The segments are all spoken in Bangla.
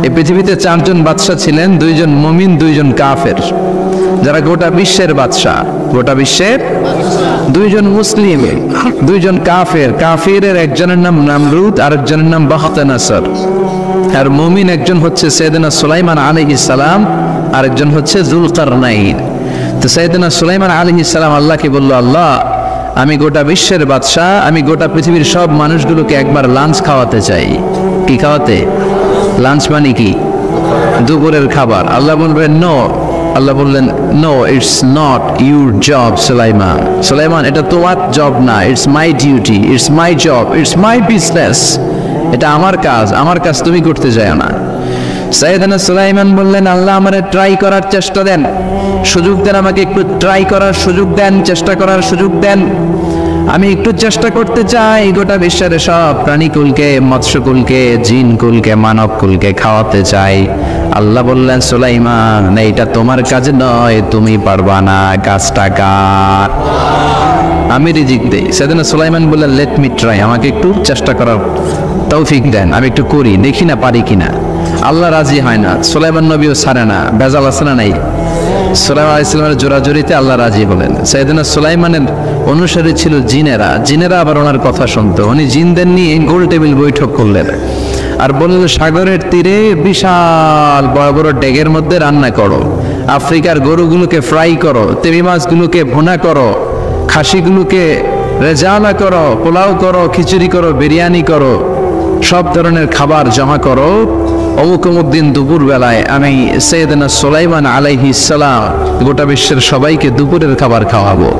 এই পৃথিবীতে চারজন বাদশাহ ছিলেন, দুইজন মুমিন, দুইজন কাফের, যারা গোটা বিশ্বের বাদশাহ। গোটা বিশ্বের দুইজন মুসলিম, দুইজন কাফের। কাফিরের একজনের নাম নামরুদ, আরেকজনের নাম বাখতানাসর। আর মুমিন একজন হচ্ছে সাইয়েদনা সুলাইমান আলাইহিস সালাম, আরেকজন হচ্ছে যুলকারনাইন। তো সাইয়েদনা সুলাইমান আলাইহিস সালাম আল্লাহকে বলল, আল্লাহ আমি গোটা বিশ্বের বাদশাহ, আমি গোটা পৃথিবীর সব মানুষগুলোকে একবার লাঞ্চ খাওয়াতে চাই। কি খাওয়াতে? লাঞ্চ মানে কি? দুপুরের খাবার। আল্লাহ বলবেন নো। আল্লাহ বললেন no, it's not your job Sulaiman. Sulaiman, এটা তোমার জব না, it's my duty, it's my job, it's my business. এটা আমার কাজ, আমার কাজ তুমি করতে যায় না। সাইয়েদনা সুলাইমান বললেন, আল্লাহ আমারে ট্রাই করার চেষ্টা দেন, সুযোগ দেন, আমাকে একটু ট্রাই করার সুযোগ দেন, চেষ্টা করার সুযোগ দেন। আমি একটু চেষ্টা করতে চাই গোটা বিশ্বের সব প্রাণীকুলকে, মৎস্যকুলকে, জিনকুলকে, মানবকুলকে খাওয়াতে চাই। আল্লাহ বললেন, সুলাইমান এইটা তোমার কাজ নয়, তুমি পারবা না, কাজটা কার? আমি রিজিক দেই। সাইয়েদনা সুলাইমান বললেন, লেট মি ট্রাই, আমাকে একটু চেষ্টা করার তৌফিক দেন, আমি একটু করি, দেখি না পারি কিনা। আল্লাহ রাজি হয় না, সুলাইমান নবীও ছাড়ে না। বেজাল আছে না নাই? সুলাইমান আলাইহিস সালামের জোরাজুরিতে আল্লাহ রাজি হলেন। সাইয়েদনা সুলাইমানের অনুসারী ছিল জিনেরা। জিনেরা আবার ওনার কথা শুনতো। উনি জিনদের নিয়ে গোল টেবিল বৈঠক করলেন আর বললেন, সাগরের তীরে বিশাল বড় বড় ডেগের মধ্যে রান্না করো, আফ্রিকার গরুগুলোকে ফ্রাই করো, তেমি মাছগুলোকে ভুনা করো, খাসিগুলোকে রেজালা করো, পোলাও করো, খিচুড়ি করো, বিরিয়ানি করো, সব ধরনের খাবার জমা করো। অমুক অমুক দিন দুপুর বেলায় আমি সাইয়েদনা সুলাইমান আলাইহিস সালাম গোটা বিশ্বের সবাইকে দুপুরের খাবার খাওয়াবো।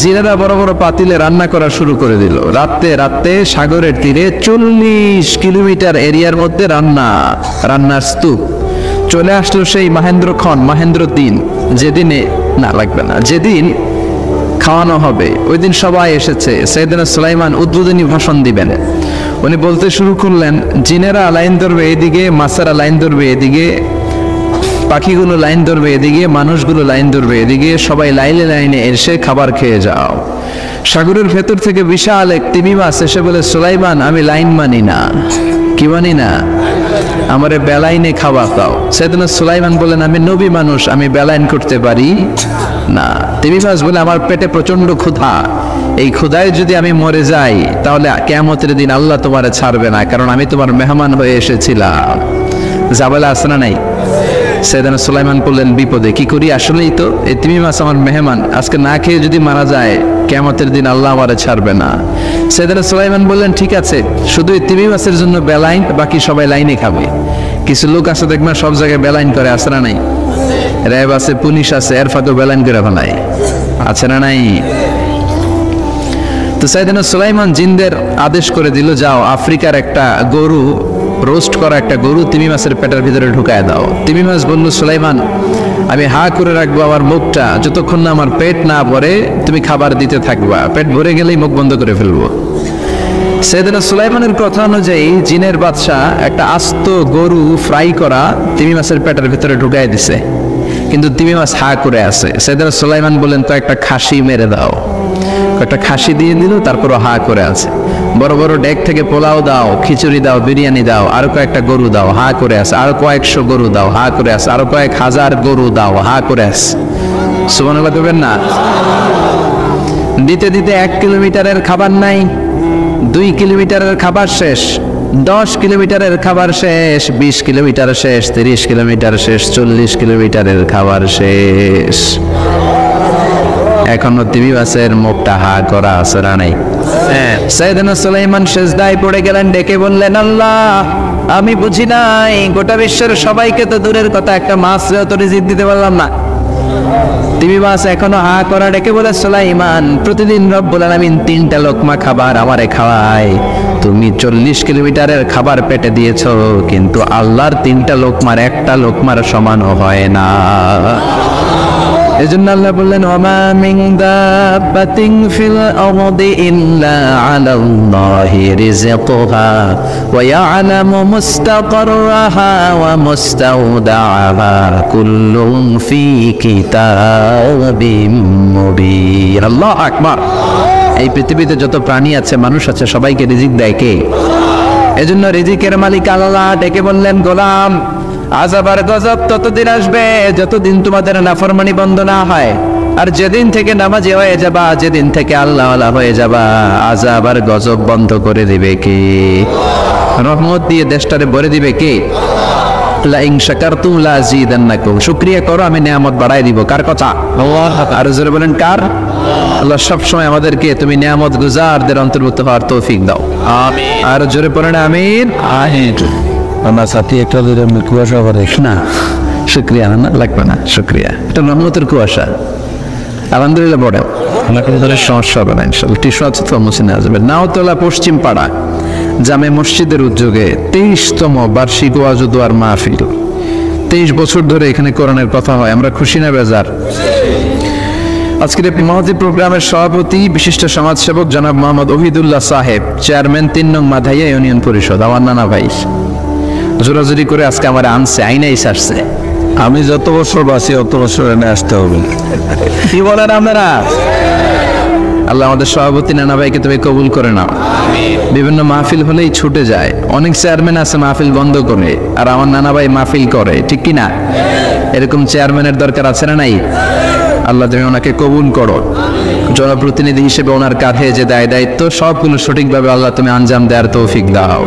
জিনেরা বড় বড় পাতিলে রান্না করা শুরু করে দিল। রাতে রাতে সাগরের তীরে 40 কিলোমিটার এরিয়ার মধ্যে রান্নার স্তূপ। চলে আসলো সেই মাহেন্দ্র দিন, যেদিনে না লাগবে না, যেদিন খাওয়ানো হবে ওই দিন সবাই এসেছে। সাইয়েদনা সুলাইমান উদ্বোধনী ভাষণ দিবেন। উনি বলতে শুরু করলেন, জিনেরা লাইন ধরবে এদিকে, মাছেরা লাইন ধরবে এদিকে, পাখিগুলো লাইন ধরবে এদিকে, মানুষগুলো লাইন ধরবে এদিকে, সবাই লাইনে লাইনে এসে খাবার খেয়ে যাও। সাগরের ভেতর থেকে বিশাল এক তিমি মাছ এসে বলে, সুলাইমান আমি লাইন মানি না। কি মানি না? আমারে বেলাইনে খাবার দাও। সাইয়েদনা সুলাইমান বলেন, আমি নবী মানুষ, আমি বেলাইন করতে পারি না। তিমি মাছ বলে, আমার পেটে প্রচন্ড ক্ষুধা, এই ক্ষুধায় যদি আমি মরে যাই তাহলে কিয়ামতের দিন আল্লাহ তোমারে ছাড়বে না, কারণ আমি তোমার মেহমান হয়ে এসেছিলাম। জাবেলা আছে না নাই? সাইয়েদনা সুলাইমান বললেন, বিপদে কি করি? আসলেই তো এই তিমি মাছ আমার মেহমান, আজকে না খেয়ে যদি মারা যায় কিয়ামতের দিন আল্লাহ আমারে ছাড়বে না। সাইয়েদনা সুলাইমান বললেন, ঠিক আছে, শুধু এই তিমি মাছের জন্য বেলাইন, বাকি সবাই লাইনে খাবে। কিছু লোক আছে দেখবেন সব জায়গায় বেলাইন করে, আছে না নাই? র্যাব আছে, পুলিশ আছে, এর ফাঁকেও বেলাইন করে ফেলায়, আছে না নাই? তো সাইয়েদনা সুলাইমান জিনদের আদেশ করে দিল, যাও আফ্রিকার একটা গরু, রোস্ট করা একটা গরু তিমি মাছের পেটের ভিতরে ঢুকায় দাও। তিমি মাছ বলল, সুলাইমান আমি হা করে রাখবো আমার মুখটা, যতক্ষণ না আমার পেট না ভরে তুমি খাবার দিতে থাকবা, পেট ভরে গেলেই মুখ বন্ধ করে ফেলবো। সাইয়েদনা সুলাইমানের কথা অনুযায়ী জিনের বাদশা একটা আস্ত গরু ফ্রাই করা তিমি মাছের পেটের ভিতরে ঢুকায় দিছে, কিন্তু তিমি মাছ হা করে আছে। সাইয়েদনা সুলাইমান বলেন, তো একটা খাসি মেরে দাও। একটা খাসি দিয়ে দিল, তারপরও হা করে আছে। বড় বড় ডেক থেকে পোলাও দাও, খিচুড়ি দাও, বিরিয়ানি দাও, আরো কয়েকটা গরু দাও, হা করে আছে। আরো কয়েকশো গরু দাও, হা করে আছে। আরো কয়েক হাজার গরু দাও, হা করে আছে। সুবহানাল্লাহ দেবেন না? দিতে দিতে 1 কিলোমিটারের খাবার নাই, 2 কিলোমিটারের খাবার শেষ, 10 কিলোমিটারের খাবার শেষ, 20 কিলোমিটার শেষ, 30 কিলোমিটার শেষ, 40 কিলোমিটারের খাবার শেষ। এখনো তিমি মাছের মুখটা হা করা আছে না নাই? সাইয়েদনা সুলাইমান সিজদায় পড়ে গেলেন, ডেকে বললেন, আল্লাহ আমি বুঝি নাই, গোটা বিশ্বের সবাইকে তো দূরের কথা একটা মাছরেও তো রিজিক দিতে পারলাম না। তিমি মাছ এখনো হা করা, ডেকে বলে, সুলাইমান প্রতিদিন রব্বুল আলামিন 3টা লোকমা খাবার আমারে খাওয়ায়, তুমি 40 কিলোমিটারের খাবার পেটে দিয়েছো, কিন্তু আল্লাহর 3টা লোকমার একটা লোকমার সমানও হয় না। এজন্য আল্লাহ বললেন, ওমা মিন দাব্বাতিন ফিল আরদি ইল্লা আলাল্লাহি রিজকুহা ওয়া ইয়ালামু মুস্তাকাররাহা ওয়া মুস্তাওদাআহা কুল্লুন ফি কিতাবিম মুবিন। আল্লাহু আকবার। এই পৃথিবীতে যত প্রাণী আছে, মানুষ আছে, সবাইকে রিজিক দেয় কে? এজন্য রিজিকের মালিক আল্লাহ ডেকে বললেন, গোলাম আযাব আর গজব ততদিন আসবে যতদিন তোমাদের নাফরমানি বন্ধ না হয়। আর যেদিন থেকে নামাজি হয়ে যাবা, যেদিন থেকে আল্লাহওয়ালা হয়ে যাবা, আযাব আর গজব বন্ধ করে দিবে কে? রহমত দিয়ে দেশটারে ভরে দিবে কে? লা ইন শাকারতুম লা আযীদান্নাকুম। শুকরিয়া করো, আমি নিয়ামত বাড়াই দিব। কার কথা? আল্লাহ। আর জোরে বলেন কার? আল্লাহ সব সময় আমাদেরকে তুমি নিয়ামত গুজারদের অন্তর্ভুক্ত হওয়ার তৌফিক দাও, আমিন। আর জোরে পড়েন আমিন। আমিন। আমার সাথী একটা ধরে কুয়াশা করে না, শুকরিয়া না, লাগবে না শুকরিয়া। এটা রহমতের কুয়াশা। আলহামদুলিল্লাহ পড়ে আমাকে ধরে সমস্যা হবে না ইনশাআল্লাহ। টিস্যু আছে তো মুছে নেওয়া যাবে। নাওতলা পশ্চিম পাড়া জামে মসজিদের উদ্যোগে 23তম বার্ষিক ওয়াজ ও দোয়ার মাহফিল। 23 বছর ধরে এখানে কোরআনের কথা হয়। আমরা খুশি না বেজার? আজকের এই মহতী প্রোগ্রামের সভাপতি বিশিষ্ট সমাজসেবক জনাব মোহাম্মদ ওহিদুল্লাহ সাহেব, চেয়ারম্যান 3 নং মাধাইয়া ইউনিয়ন পরিষদ, আমার নানা ভাই। জোরাজুরি করে আজকে আমার আনছে, আইনাই সারছে। আমি যত বছর বাঁচি অত বছর এনে আসতে হবে। কি বলেন আপনারা? আল্লাহ আমাদের সভাপতি নানা ভাইকে তুমি কবুল করে নাও। বিভিন্ন মাহফিল হলেই ছুটে যায়। অনেক চেয়ারম্যান আছে মাহফিল বন্ধ করে, আর আমার নানা ভাই মাহফিল করে, ঠিক কি না? এরকম চেয়ারম্যানের দরকার আছে না নাই? আল্লাহ তুমি ওনাকে কবুল করো। জনপ্রতিনিধি হিসেবে ওনার কাঁধে যে দায়িত্ব সবগুলো সঠিকভাবে আল্লাহ তুমি আঞ্জাম দেওয়ার তৌফিক দাও।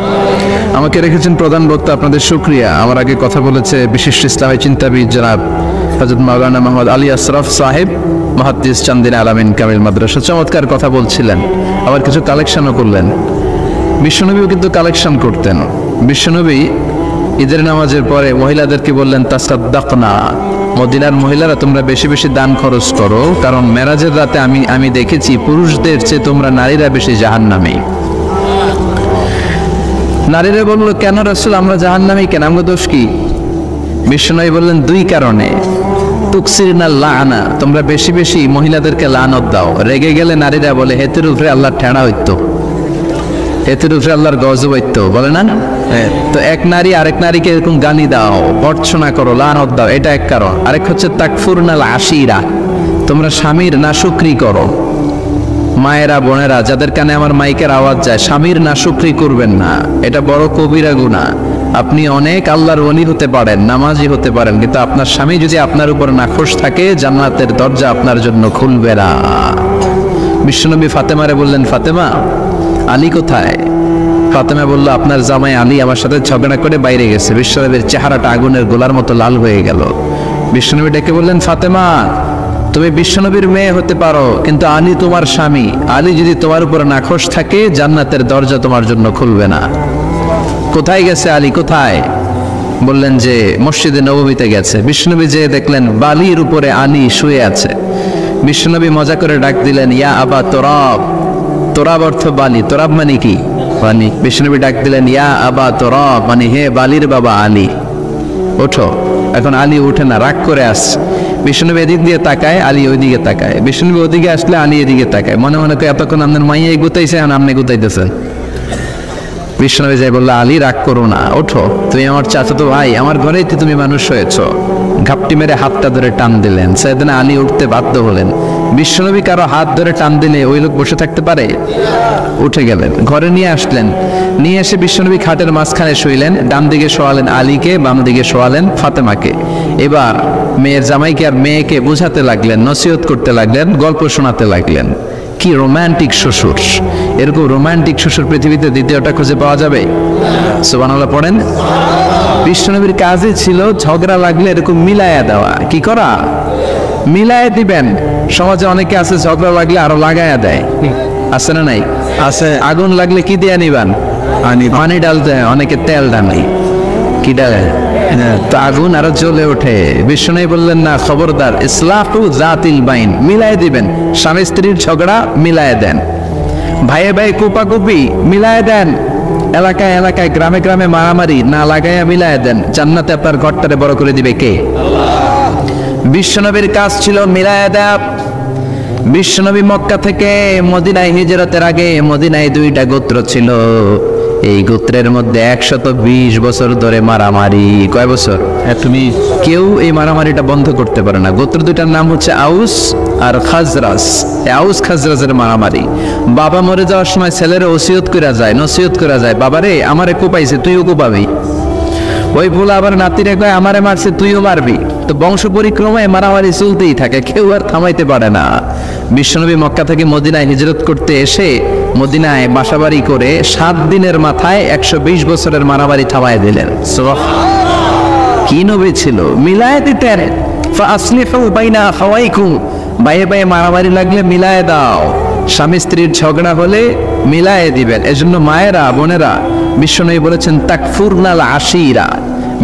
আমাকে রেখেছেন প্রধান বক্তা, আপনাদের শুকরিয়া। আমার আগে কথা বলেছে বিশিষ্ট ইসলামী চিন্তাবিদ জনাব হযরত মাওলানা মোহাম্মদ আলী আশরাফ সাহেব, মুহাদ্দিস চান্দিনা আলামিন কামিল মাদ্রাসা। চমৎকার কথা বলছিলেন, আবার কিছু কালেকশনও করলেন। বিশ্বনবীও কিন্তু কালেকশন করতেন। বিশ্বনবী ঈদের নামাজের পরে মহিলাদেরকে বললেন, তাসাদ্দাকনা, মদিনার মহিলারা তোমরা বেশি বেশি দান খরচ করো, কারণ মেরাজের রাতে আমি দেখেছি পুরুষদের চেয়ে তোমরা নারীরা বেশি জাহান্নামী। নারীরা বলল, কেন রাসূল আমরা জাহান্নামী কেন, আমগো দোষ কি? বিশ্বনবী বললেন, 2 কারণে। তুকসিরনা লাআনা, তোমরা বেশি বেশি মহিলাদেরকে লানত দাও। রেগে গেলে নারীরা বলে, হেতের উপরে আল্লাহর ঠেড়া হইতো, হেতের উপরে আল্লাহর গজব হইতো, বলে না? তো এক নারী আরেক নারীকে এরকম গালি দাও, ভর্ৎসনা করো, লানত দাও, এটা এক কারণ। আরেক হচ্ছে তাকফুরনাল আশিরা, তোমরা স্বামীর নাশুকরি করো। মায়েরা বোনেরা যাদের কানে আমার মাইকের আওয়াজ যায়, স্বামীর নাশুকরি করবেন না, এটা বড় কবিরা গুনাহ। আপনি অনেক আল্লাহর ওলি হতে পারেন, নামাজি হতে পারেন, কিন্তু আপনার স্বামী যদি আপনার উপর নাখোশ থাকে, জান্নাতের দরজা আপনার জন্য খুলবে না। বিশ্বনবী ফাতেমারে বললেন, ফাতেমা আলী কোথায়? ফাতেমা বলল, আপনার জামাই আলী আমার সাথে ঝগড়া করে বাইরে গেছে। বিশ্বনবীর চেহারাটা আগুনের গোলার মতো লাল হয়ে গেল। বিশ্বনবী ডেকে বললেন, ফাতেমা তুমি বিশ্বনবীর মেয়ে হতে পারো, কিন্তু আলী তোমার স্বামী। আলী যদি তোমার উপর নাখোশ থাকে, জান্নাতের দরজা তোমার জন্য খুলবে না। কোথায় গেছে আলী, কোথায়? বললেন যে মসজিদে নববীতে গেছে। বিশ্বনবী যে দেখলেন বালির উপরে আলী শুয়ে আছে। বিশ্বনবী মজা করে ডাক দিলেন, ইয়া আবা তোরাব। তোরাব অর্থ বালি, তোরাব মানে কি? বালি। বিশ্বনবী ডাক দিলেন, ইয়া আবা তোরাব, মানে হে বালির বাবা আলী, ওঠো। এখন আলী উঠে না, রাগ করে আসছে। বিশ্বনবী এদিক দিয়ে তাকায়, আলী ওইদিকে তাকায়। বিশ্বনবী ওদিকে আসলে আলী এদিকে তাকায়। মনে মনে করে এতক্ষণ আপনার মাইয়া গুতাইছে, এখন আপনি গুতাইতেছেন। বিশ্বনবী যাই বললো, আলী রাগ করো না, ওঠো, তুমি আমার চাচাতো ভাই, আমার ঘরেই তো তুমি মানুষ হয়েছ। ঘাপটি মেরে হাতটা ধরে টান দিলেন। সাইয়েদনা আলী উঠতে বাধ্য হলেন। বিশ্বনবী কারো হাত ধরে টান দিলে ওই লোক বসে থাকতে পারে? উঠে গেলেন, ঘরে নিয়ে আসলেন। নিয়ে এসে বিশ্বনবী খাটের মাঝখানে শুইলেন। ডান দিকে শোয়ালেন আলীকে, বাম দিকে শোয়ালেন ফাতেমাকে। এবার মেয়ের জামাইকে আর মেয়েকে বুঝাতে লাগলেন, নসিহত করতে লাগলেন, গল্প শোনাতে লাগলেন। কি রোমান্টিক শ্বশুর! এরকম রোমান্টিক শ্বশুর পৃথিবীতে দ্বিতীয়টা খুঁজে পাওয়া যাবে? সুবহানাল্লাহ পড়েন। বিশ্বনবীর কাজই ছিল ঝগড়া লাগলে এরকম মিলায়া দেওয়া। কি করা? মিলায়া দিবেন। সমাজে অনেকে আছে ঝগড়া লাগলে আরো লাগায়া দেয়, আছে না নাই? আছে। আগুন লাগলে কি দিয়ে নিবান? পানি ডালতে, অনেকে তেল ডালে। কি ডালে? তো আগুন আরো জ্বলে ওঠে। বিশ্বনবী বললেন, না, খবরদার, ইসলাহু জাতিল বাইন, মিলায় দিবেন। স্বামী স্ত্রীর ঝগড়া মিলায় দেন, ভাইয়ে ভাই কুপাকুপি মিলায় দেন, এলাকায় এলাকায় গ্রামে গ্রামে মারামারি না লাগাইয়া মিলায় দেন। জান্নাতে আপনার ঘরটারে বড় করে দিবে কে? বিশ্বনবীর কাজ ছিল মিলায় দেয়া। বিশ্বনবী মক্কা থেকে মদিনায় হিজরতের আগে মদিনায় 2টা গোত্র ছিল। এই গোত্রের মধ্যে 120 বছর ধরে মারামারি। কয় বছর? তুমি কেউ এই মারামারিটা বন্ধ করতে পারে না। গোত্র দুইটার নাম হচ্ছে আউস আর খাজরাজ। এই আউস খাজরাজের মারামারি। বাবা মরে যাওয়ার সময় ছেলেরা ওসিয়ত করে যায়, নসিহত করে যায়, বাবারে আমারে কোপাইছে তুইও কোপাবি। ওই বলে আবার নাতিরে কয় আমারে মারছে তুইও মারবি। তো বংশ পরিক্রমায় মারামারি চলতেই থাকে, কেউ আর থামাইতে পারে না। বিশ্বনবী মক্কা থেকে মদিনায় হিজরত করতে এসে মদিনায় বাসাবাড়ি করে 7 দিনের মাথায় 120 বছরের মারামারি থামায় দিলেন। কি নবী ছিল, মিলায় দিতেন। ফাসলিহু বাইনা আখাওয়াইকুম, বাইয়ে বাইয়ে মারামারি লাগলে মিলায় দাও। স্বামী স্ত্রীর ঝগড়া হলে মিলায়ে দিবেন। এজন্য মায়েরা বোনেরা বিশ্বনবী বলেছেন তাকফুরনাল আশিরা,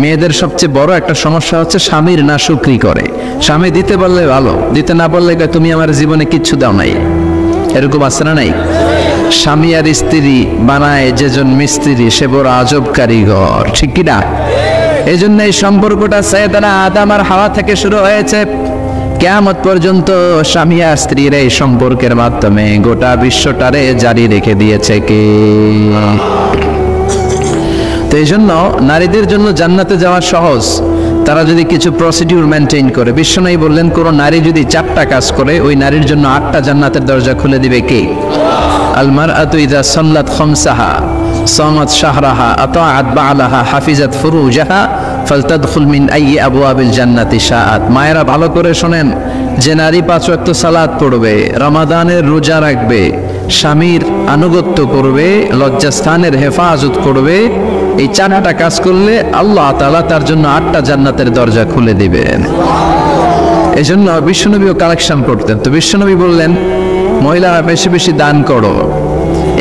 মেয়েদের সবচেয়ে বড় একটা সমস্যা হচ্ছে স্বামীর না শুকরি করে। স্বামী দিতে বললে ভালো, দিতে না বললে তুমি আমার জীবনে কিচ্ছু দাও নাই। এরকম আছে না নাই? স্বামী আর স্ত্রী বানায় যেজন মিস্ত্রি সে বড় আজব কারিগর, ঠিক কিনা? এই জন্য এই সম্পর্কটা সাইয়েদানা আদম আর হাওয়া থেকে শুরু হয়েছে। কিয়ামত পর্যন্ত স্বামী আর স্ত্রীর এই সম্পর্কের মাধ্যমে গোটা বিশ্বটারে জারি রেখে দিয়েছে কে? তো এই জন্য নারীদের জন্য জান্নাতে যাওয়া সহজ, তারা যদি কিছু প্রসিডিউর মেনটেন করে। বিশ্বনবী বললেন কোন নারী যদি 4টা কাজ করে ওই নারীর জন্য 8টা জান্নাতের দরজা খুলে দিবে কে? আল মারআতু ইযা সাল্লাত খামসাহা সামাত শাহরাহা আতাআত বা'লাহা হাফিজাত ফুরুজাহা ফালতাদখুল মিন আইয়ি আবওয়াবিল জান্নাতি শাআত। মায়েরা ভালো করে শোনেন, যে নারী 5 ওয়াক্ত সালাত পড়বে, রমাদানের রোজা রাখবে, স্বামীর আনুগত্য করবে, লজ্জাস্থানের হেফাজত করবে, এই 4টা কাজ করলে আল্লাহ তাআলা তার জন্য 8টা জান্নাতের দরজা খুলে দিবেন। এজন্য বিশ্বনবীও কালেকশন করতেন। তো বিশ্বনবী বললেন মহিলারা বেশি বেশি দান করো।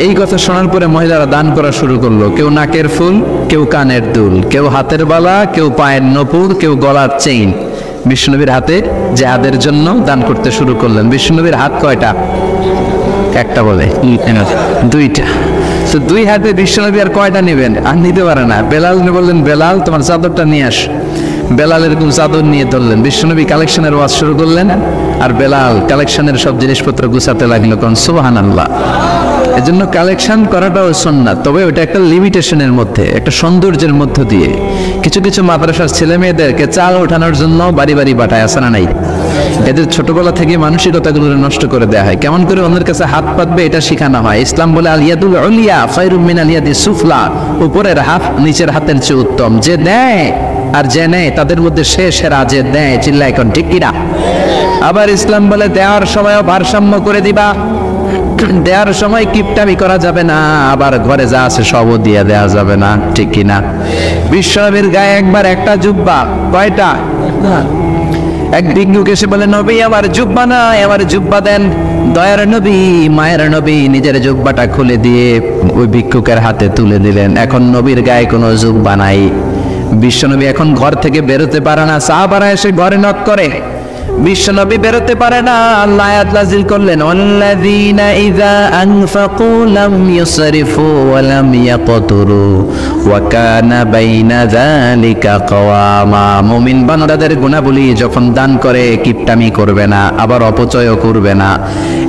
এই কথা শোনার পরে মহিলারা দান করা শুরু করলো। কেউ নাকের ফুল, কেউ কানের দুল, কেউ হাতের বালা, কেউ পায়ের নপুর, কেউ গলার চেইন বিশ্বনবীর হাতে জিহাদের জন্য দান করতে শুরু করলেন। বিশ্বনবীর হাত কয়টা? একটা বলে 2টা। তো 2 হাতে বিশ্বনবী আর কয়টা নেবেন? আর নিতে পারে না। বেলাল বললেন বেলাল তোমার চাদরটা নিয়ে আস। বেলাল এরকম চাদর নিয়ে ধরলেন। বিশ্বনবী কালেকশনের ওয়াজ শুরু করলেন আর বেলাল কালেকশনের সব জিনিসপত্র গুছাতে লাগলো। কোন সুবহানাল্লাহ। এজন্য কালেকশন করাটাও সুন্নাত, তবে ওটা একটা লিমিটেশনের মধ্যে, একটা সৌন্দর্যের মধ্য দিয়ে। কিছু কিছু মাদ্রাসার ছেলে মেয়েদেরকে চাল ওঠানোর জন্য বাড়ি বাড়ি পাঠায়, আছে না নাই? এদের ছোটবেলা থেকে মানসিকতাগুলো নষ্ট করে দেওয়া হয়। কেমন করে অন্যের কাছে হাত পাতবে এটা শেখানো হয়। ইসলাম বলে আল ইয়াদুল উলিয়া খায়রুম মিনাল ইয়াদি সুফলা, উপরের হাত নিচের হাতের চেয়ে উত্তম। যে দেয় আর যে নেয় তাদের মধ্যে সে সেরা, যে দেয়। চিল্লা এখন ঠিক কিনা? আবার ইসলাম বলে দেওয়ার সময়ও ভারসাম্য করে দিবা, দেওয়ার সময় কিপটামি করা যাবে না, আবার ঘরে যা আছে সবও দিয়ে দেওয়া যাবে না, ঠিক কিনা? বিশ্বনবীর গায়ে একবার একটা জুব্বা, কয়টা? এক ভিক্ষুক এসে বলে নবী আমার জুব্বা নাই, আমার জুব্বা দেন। দয়ার নবী মায়ের নবী নিজের জুব্বাটা খুলে দিয়ে ওই ভিক্ষুকের হাতে তুলে দিলেন। এখন নবীর গায়ে কোনো জুব্বা নাই। বিশ্বনবী এখন ঘর থেকে বেরোতে পারে না। সাহাবারা এসে ঘরে নক করে, বিশ্বনবী বেরোতে পারে না। আল্লাহ আয়াত নাযিল করলেন ওয়াল্লাযীনা ইযা আনফাকু লাম ইউসরিফু ওয়া লাম ইয়াকতুরু ওয়া কানা বাইনা যালিকা কওয়ামা। মুমিন বান্দাদের গুণাবলী যখন দান করে কিপটামি করবে না, আবার অপচয়ও করবে না।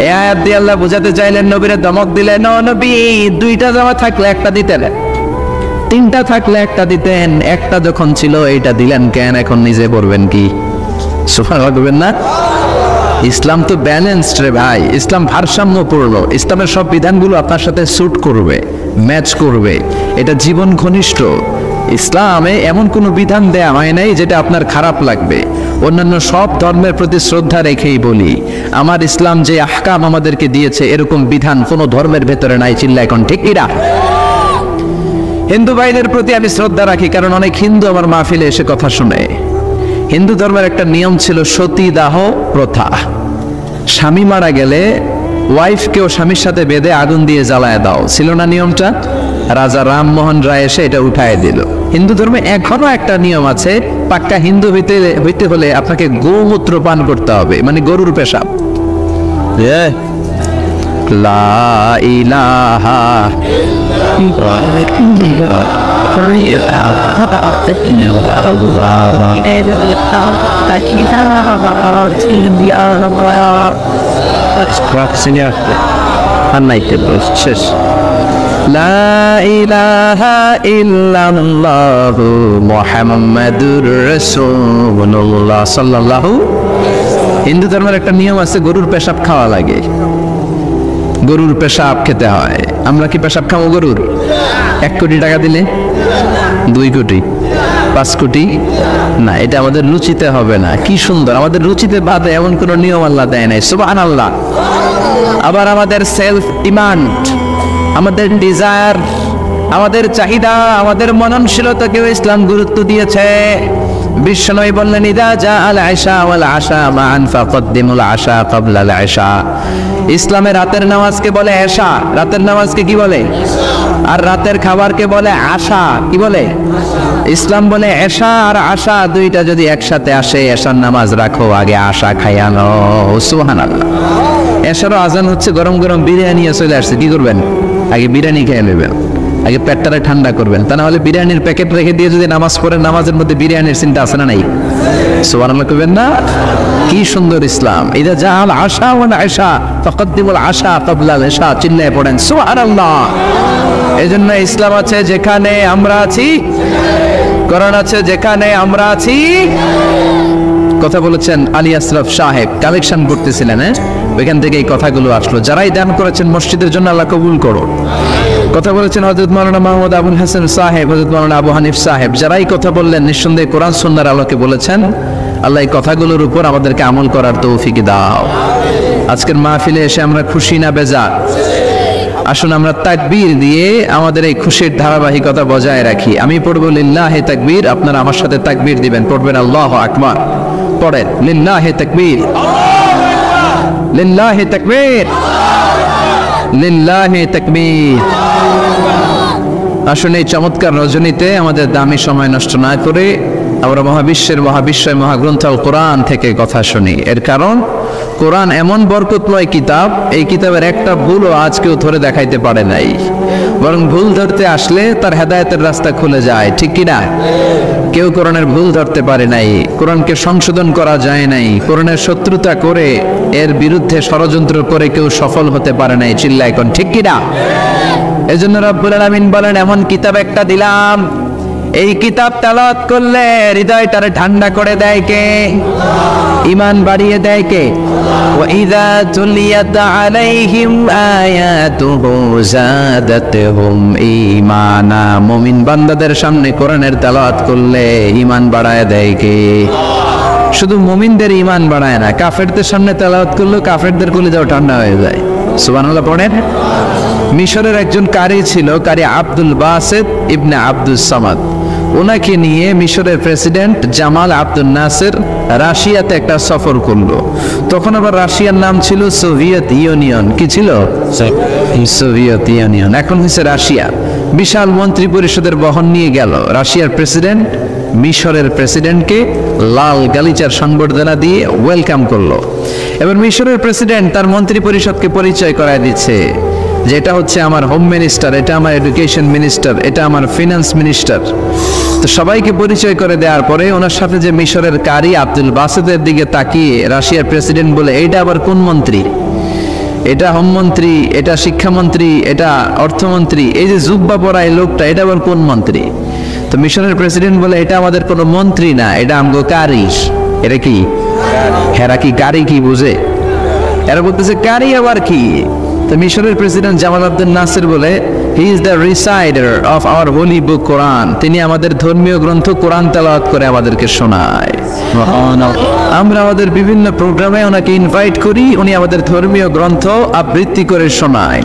এই আয়াত দিয়ে আল্লাহ বোঝাতে চাইলেন, নবীরে ধমক দিলেন, ও নবী 2টা জামা থাকলে একটা দিতেন, 3টা থাকলে একটা দিতেন, একটা যখন ছিল এইটা দিলেন কেন? এখন নিজে পড়বেন কি? সুবহানাল্লাহ করবেন না? ইসলাম তো ব্যালেন্সড রে ভাই, ইসলাম ভারসাম্যপূর্ণ। ইসলামের সব বিধানগুলো আপনার সাথে স্যুট করবে, ম্যাচ করবে, এটা জীবন ঘনিষ্ঠ। ইসলামে এমন কোনো বিধান দেয়া হয় নাই যেটা আপনার খারাপ লাগবে। অন্যান্য সব ধর্মের প্রতি শ্রদ্ধা রেখেই বলি, আমার ইসলাম যে আহকাম আমাদেরকে দিয়েছে এরকম বিধান কোনো ধর্মের ভেতরে নাই। চিল্লা এখন ঠিক কিনা? হিন্দু ভাইদের প্রতি আমি শ্রদ্ধা রাখি, কারণ অনেক হিন্দু আমার মাহফিলে এসে কথা শুনে। হিন্দু ধর্মের একটা নিয়ম ছিল সতীদাহ প্রথা। স্বামী মারা গেলে ওয়াইফকেও স্বামীর সাথে বেঁধে আগুন দিয়ে জ্বালায় দাও, ছিল না নিয়মটা? রাজা রামমোহন রায় এসে এটা উঠায় দিল। হিন্দু ধর্মে এখনো একটা নিয়ম আছে, পাক্কা হিন্দু হইতে হলে আপনাকে গোমূত্র পান করতে হবে, মানে গরুর পেশাব। লা ইলাহা লা ইলাহা ইল্লাল্লাহু মুহাম্মাদুর রাসূলুল্লাহ সাল্লাল্লাহু। হিন্দু ধর্মের একটা নিয়ম আছে, গরুর পেশাব খাওয়া লাগে, গরুর পেশাব খেতে হয়। আমরা কি পেশাব খাবো গরুর? 1 কোটি টাকা দিলে? 2 কোটি? 5 কোটি? না, এটা আমাদের রুচিতে হবে না। কি সুন্দর, আমাদের রুচিতে বাদে এমন কোন নিয়ম আল্লাহ দেয় নাই। সুবহানাল্লাহ। আবার আমাদের সেলফ ডিমান্ড, আমাদের ডিজায়ার, আমাদের চাহিদা, আমাদের মননশীলতাকেও ইসলাম গুরুত্ব দিয়েছে। বিশ্বনবী বললেন, ইদা জা আল আশা ওয়াল আশা মান ফাকদ্দিমুল আশা ক্বাবলা আল আশা। ইসলামে রাতের নামাজকে বলে এশা, রাতের নামাজকে কি বলে? আর রাতের খাবারকে বলে আশা, কি বলে? ইসলাম বলে এশা আর আশা দুইটা যদি একসাথে আসে, এশার নামাজ রাখো, আগে আশা খাইয়ানো। সুবহানাল্লাহ। এশারও আজান হচ্ছে, গরম গরম বিরিয়ানি চলে আসছে, কি করবেন? আগে বিরিয়ানি খেয়ে নেবেন, আগে পেটটারে ঠান্ডা করবেন। তা না হলে বিরিয়ানির প্যাকেট রেখে দিয়ে যদি নামাজ পড়েন, নামাজের মধ্যে বিরিয়ানির চিন্তা আছে না নাই? সুবহানাল্লাহ করবেন না? কি সুন্দর ইসলাম। ইদা জাআল আশা ওয়াল আশা ফাকদ্দিমুল আশা ক্বাবলা আল আশা। চিল্লায়ে পড়েন সুবহানাল্লাহ। এজন্য ইসলাম আছে যেখানে আমরা আছি, কোরআন আছে যেখানে আমরা আছি। কথা বলেছেন আলী আশরাফ সাহেব, কালেকশন করতেছিলেন, ওইখান থেকে এই কথাগুলো আসলো। যারাই দান করেছেন মসজিদের জন্য, আল্লাহ কবুল করো। কথা বলেছেন হযরত মাওলানা মাহমুদ আবুল হাসান সাহেব, হযরত মাওলানা আবু হানিফ সাহেব। যারাই কথা বললেন, নিঃসন্দেহে কোরআন সুন্নাহর আলোকে বলেছেন। আল্লাহ এই কথাগুলোর উপর আমাদেরকে আমল করার তৌফিক দাও। আজকের মাহফিলে এসে আমরা খুশি না বেজার? আসুন আমরা তাকবীর দিয়ে আমাদের এই খুশির ধারাবাহিকতা বজায় রাখি। আমি পড়ব লিল্লাহি তাকবীর, আপনারা আমার সাথে তাকবীর দিবেন। পড়বেন আল্লাহু আকবার। পড়েন লিল্লাহি তাকবীর, লিল্লাহি তাকবীর, লিল্লাহি তাকবীর। আসুন এই চমৎকার রজনীতে আমাদের দামি সময় নষ্ট না করে আমরা মহাবিশ্বের মহাবিশ্বয় মহাগ্রন্থ আল কোরআন থেকে কথা শুনি। এর কারণ কোরআন এমন বরকতময় কিতাব, এই কিতাবের একটা ভুলও আজ কেউ ধরে দেখাইতে পারে নাই, বরং ভুল ধরতে আসলে তার হেদায়েতের রাস্তা খুলে যায়। ঠিক কিনা? কেউ কোরআনের ভুল ধরতে পারে নাই, কোরআনকে সংশোধন করা যায় নাই, কোরআনের শত্রুতা করে এর বিরুদ্ধে ষড়যন্ত্র করে কেউ সফল হতে পারে নাই। চিল্লায় কোন ঠিক কিনা? এজন্য রব্বুল আলামিন বলেন, এমন কিতাব একটা দিলাম, এই কিতাব তেলাওয়াত করলে হৃদয়টারে ঠান্ডা করে দেয় কে? ঈমান বাড়িয়ে দেয় কে? ওয়া ইযা তুলিয়াত আলাইহিম আয়াতুহু যাদাতহুম ঈমানা। মুমিন বান্দাদের সামনে কোরআনের তেলাওয়াত করলে ঈমান বাড়ায় দেয় কে? শুধু মুমিনদের ঈমান বাড়ায় না, কাফেরদের সামনে তেলাওয়াত করলে কাফেরদের কলিজাও ঠান্ডা হয়ে যায়। সুবহানাল্লাহ পড়েন। মিশরের একজন কারি ছিল, কারি আব্দুল বাসিত ইবনে আব্দুস সামাদ। ওনাকে নিয়ে মিশরের প্রেসিডেন্ট জামাল আব্দুল নাসির রাশিয়াতে একটা সফর করলো। তখন আবার রাশিয়ার নাম ছিল সোভিয়েত ইউনিয়ন। কি ছিল? সোভিয়েত ইউনিয়ন, এখন হচ্ছে রাশিয়া। বিশাল মন্ত্রী পরিষদের বহন নিয়ে গেল। রাশিয়ার প্রেসিডেন্ট মিশরের প্রেসিডেন্টকে লাল গালিচার সংবর্ধনা দিয়ে ওয়েলকাম করলো। এবার মিশরের প্রেসিডেন্ট তার মন্ত্রী পরিষদকে পরিচয় করায় দিচ্ছে যে এটা হচ্ছে আমার হোম মিনিস্টার, এটা আমার এডুকেশন মিনিস্টার, এটা আমার ফিনান্স মিনিস্টার। তো সবাইকে পরিচয় করে দেওয়ার পরে ওনার সাথে যে মিশরের কারি আব্দুল বাসিতের দিকে তাকিয়ে রাশিয়ার প্রেসিডেন্ট বলে, এইটা আবার কোন মন্ত্রী? এটা হোমমন্ত্রী, এটা শিক্ষামন্ত্রী, এটা অর্থমন্ত্রী, এই যে জুব্বা পরা এই লোকটা, এটা আবার কোন মন্ত্রী? তো মিশরের প্রেসিডেন্ট বলে, এটা আমাদের কোনো মন্ত্রী না, এটা আমগো কারি। এটা কি? হেরা কি কারি কি বুঝে? এরা বলতেছে কারি আবার কি? তো মিশরের প্রেসিডেন্ট জামাল আব্দুল নাসির বলে, he is the reciter of our holy book Quran. তিনি আমাদের ধর্মীয় গ্রন্থ কোরআন তেলাওয়াত করে আমাদেরকে শোনায়। আমরা আমাদের বিভিন্ন প্রোগ্রামে ওনাকে ইনভাইট করি, উনি আমাদের ধর্মীয় গ্রন্থ আবৃত্তি করে শোনায়।